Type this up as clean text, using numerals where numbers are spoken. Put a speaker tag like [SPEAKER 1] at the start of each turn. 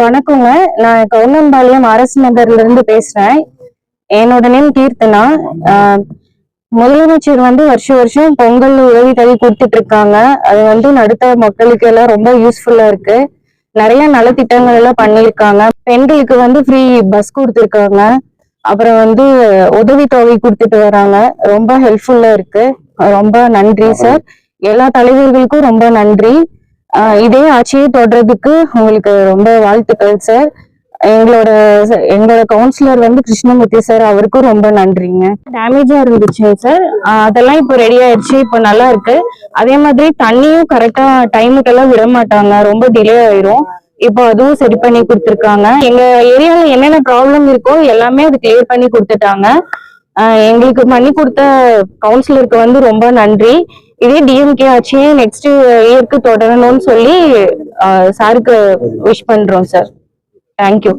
[SPEAKER 1] வணக்கங்க. நான் கவுனம்பாளையம் அரசு நகர்ல இருந்து பேசுறேன். என்னோட நேம் கீர்த்தனா. முதலமைச்சர் வருஷம் வருஷம் பொங்கல் உதவித்தொகை கொடுத்துட்டு இருக்காங்க. அது நடுத்தர மக்களுக்கு எல்லாம் ரொம்ப யூஸ்ஃபுல்லா இருக்கு. நிறைய நலத்திட்டங்கள் எல்லாம் பண்ணியிருக்காங்க. பெண்களுக்கு ஃப்ரீ பஸ் கொடுத்துருக்காங்க. அப்புறம் உதவித்தொகை கொடுத்துட்டு வராங்க. ரொம்ப ஹெல்ப்ஃபுல்லா இருக்கு. ரொம்ப நன்றி சார். எல்லா தலைவர்களுக்கும் ரொம்ப நன்றி. இதே ஆட்சியை தொடர்றதுக்கு உங்களுக்கு ரொம்ப வாழ்த்துக்கள் சார். எங்களோட எங்களோட கவுன்சிலர் கிருஷ்ணமூர்த்தி சார், அவருக்கும் ரொம்ப நன்றிங்க. டேமேஜா இருந்துச்சுங்க சார், அதெல்லாம் இப்போ ரெடி ஆயிடுச்சு. இப்போ நல்லா இருக்கு. அதே மாதிரி தண்ணியும் கரெக்டா டைமுக்கெல்லாம் விட மாட்டாங்க, ரொம்ப டிலே ஆயிரும். இப்போ அதுவும் சரி பண்ணி கொடுத்துருக்காங்க. எங்க ஏரியால என்னென்ன ப்ராப்ளம் இருக்கோ எல்லாமே அது கிளியர் பண்ணி கொடுத்துட்டாங்க. எங்களுக்கு பண்ணி கொடுத்த கவுன்சிலருக்கு ரொம்ப நன்றி. இதே டிஎம்கே ஆட்சியே நெக்ஸ்ட் இயருக்கு தொடரணும்னு சொல்லி சாருக்கு விஷ் பண்றோம் சார். தேங்க்யூ.